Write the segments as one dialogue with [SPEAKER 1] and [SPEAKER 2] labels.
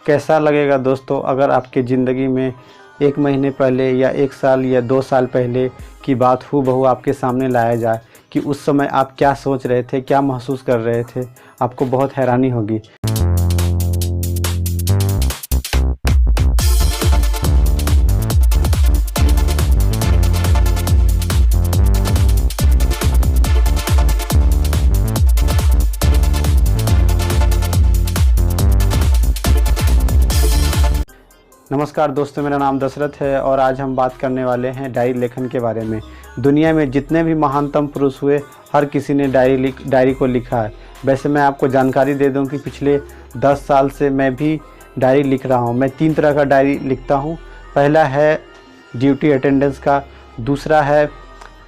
[SPEAKER 1] कैसा लगेगा दोस्तों अगर आपकी ज़िंदगी में 1 महीने पहले या 1 साल या 2 साल पहले की बात हूबहू आपके सामने लाया जाए कि उस समय आप क्या सोच रहे थे, क्या महसूस कर रहे थे। आपको बहुत हैरानी होगी। नमस्कार दोस्तों, मेरा नाम दशरथ है और आज हम बात करने वाले हैं डायरी लेखन के बारे में। दुनिया में जितने भी महानतम पुरुष हुए, हर किसी ने डायरी को लिखा है। वैसे मैं आपको जानकारी दे दूं कि पिछले 10 साल से मैं भी डायरी लिख रहा हूं। मैं 3 तरह का डायरी लिखता हूं। पहला है ड्यूटी अटेंडेंस का, दूसरा है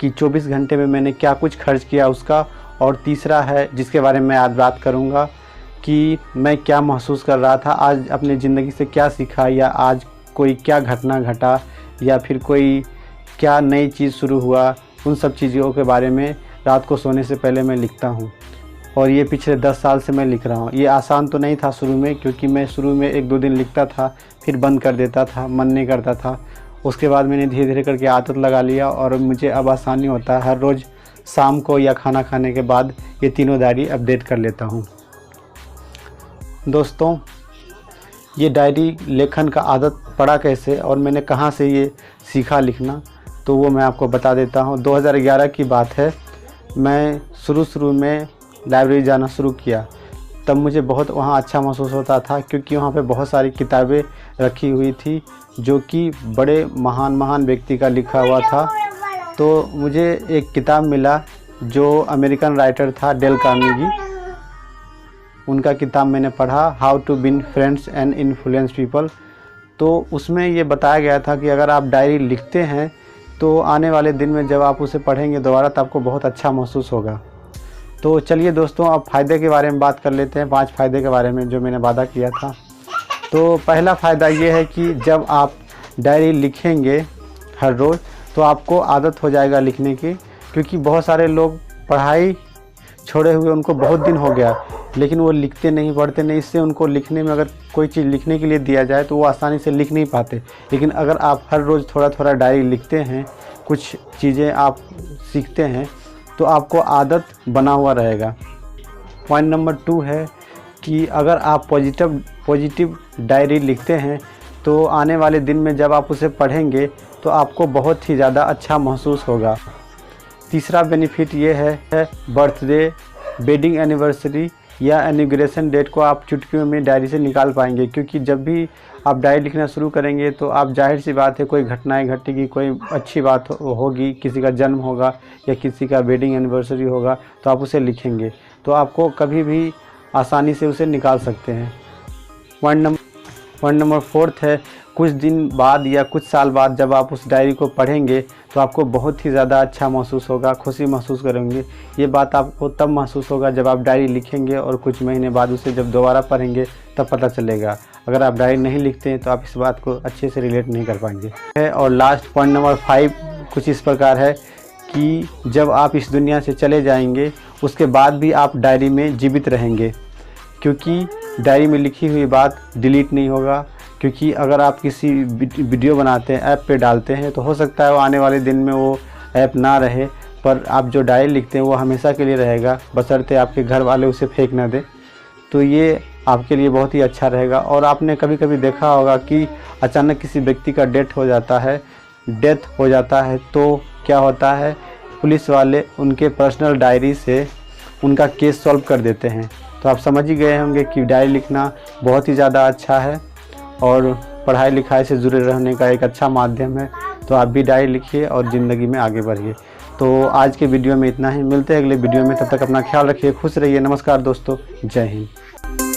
[SPEAKER 1] कि 24 घंटे में मैंने क्या कुछ खर्च किया उसका, और तीसरा है जिसके बारे में आज बात करूँगा कि मैं क्या महसूस कर रहा था, आज अपनी ज़िंदगी से क्या सीखा, या आज कोई क्या घटना घटा, या फिर कोई क्या नई चीज़ शुरू हुआ। उन सब चीज़ों के बारे में रात को सोने से पहले मैं लिखता हूँ। और ये पिछले 10 साल से मैं लिख रहा हूँ। ये आसान तो नहीं था शुरू में, क्योंकि मैं शुरू में 1-2 दिन लिखता था, फिर बंद कर देता था, मन नहीं करता था। उसके बाद मैंने धीरे धीरे करके आदत लगा लिया और मुझे अब आसानी होता है। हर रोज़ शाम को या खाना खाने के बाद ये तीनों डायरी अपडेट कर लेता हूँ। दोस्तों, ये डायरी लेखन का आदत पड़ा कैसे और मैंने कहाँ से ये सीखा लिखना, तो वो मैं आपको बता देता हूँ। 2011 की बात है। मैं शुरू में लाइब्रेरी जाना शुरू किया। तब मुझे बहुत वहाँ अच्छा महसूस होता था, क्योंकि वहाँ पे बहुत सारी किताबें रखी हुई थी जो कि बड़े महान व्यक्ति का लिखा हुआ था। तो मुझे एक किताब मिला जो अमेरिकन राइटर था, डेल कार्नेगी। उनका किताब मैंने पढ़ा, how to win friends and influence people. तो उसमें ये बताया गया था कि अगर आप डायरी लिखते हैं तो आने वाले दिन में जब आप उसे पढ़ेंगे दोबारा, तो आपको बहुत अच्छा महसूस होगा। तो चलिए दोस्तों, अब फ़ायदे के बारे में बात कर लेते हैं, 5 फ़ायदे के बारे में जो मैंने वादा किया था। तो पहला फ़ायदा ये है कि जब आप डायरी लिखेंगे हर रोज़, तो आपको आदत हो जाएगा लिखने की। क्योंकि बहुत सारे लोग पढ़ाई छोड़े हुए उनको बहुत दिन हो गया, लेकिन वो लिखते नहीं, पढ़ते नहीं। इससे उनको लिखने में, अगर कोई चीज़ लिखने के लिए दिया जाए तो वो आसानी से लिख नहीं पाते। लेकिन अगर आप हर रोज़ थोड़ा डायरी लिखते हैं, कुछ चीज़ें आप सीखते हैं, तो आपको आदत बना हुआ रहेगा। पॉइंट नंबर 2 है कि अगर आप पॉजिटिव डायरी लिखते हैं तो आने वाले दिन में जब आप उसे पढ़ेंगे तो आपको बहुत ही ज़्यादा अच्छा महसूस होगा। तीसरा बेनिफिट ये है बर्थडे, वेडिंग एनिवर्सरी या इनॉग्रेशन डेट को आप चुटकियों में डायरी से निकाल पाएंगे। क्योंकि जब भी आप डायरी लिखना शुरू करेंगे तो आप, जाहिर सी बात है, कोई घटनाएं घटेगी, कोई अच्छी बात होगी, किसी का जन्म होगा या किसी का वेडिंग एनिवर्सरी होगा, तो आप उसे लिखेंगे तो आपको कभी भी आसानी से उसे निकाल सकते हैं। पॉइंट नंबर 4 है, कुछ दिन बाद या कुछ साल बाद जब आप उस डायरी को पढ़ेंगे तो आपको बहुत ही ज़्यादा अच्छा महसूस होगा, खुशी महसूस करेंगे। ये बात आपको तब महसूस होगा जब आप डायरी लिखेंगे और कुछ महीने बाद उसे जब दोबारा पढ़ेंगे तब पता चलेगा। अगर आप डायरी नहीं लिखते हैं तो आप इस बात को अच्छे से रिलेट नहीं कर पाएंगे। और लास्ट पॉइंट नंबर 5 कुछ इस प्रकार है कि जब आप इस दुनिया से चले जाएंगे उसके बाद भी आप डायरी में जीवित रहेंगे, क्योंकि डायरी में लिखी हुई बात डिलीट नहीं होगा। क्योंकि अगर आप किसी वीडियो बनाते हैं, ऐप पे डालते हैं, तो हो सकता है वो आने वाले दिन में वो ऐप ना रहे, पर आप जो डायरी लिखते हैं वो हमेशा के लिए रहेगा, बशर्ते आपके घर वाले उसे फेंक ना दें। तो ये आपके लिए बहुत ही अच्छा रहेगा। और आपने कभी कभी देखा होगा कि अचानक किसी व्यक्ति का डेथ हो जाता है तो क्या होता है, पुलिस वाले उनके पर्सनल डायरी से उनका केस सॉल्व कर देते हैं। तो आप समझ ही गए होंगे कि डायरी लिखना बहुत ही ज़्यादा अच्छा है और पढ़ाई लिखाई से जुड़े रहने का एक अच्छा माध्यम है। तो आप भी डायरी लिखिए और ज़िंदगी में आगे बढ़िए। तो आज के वीडियो में इतना ही, मिलते हैं अगले वीडियो में। तब तक अपना ख्याल रखिए, खुश रहिए। नमस्कार दोस्तों, जय हिंद।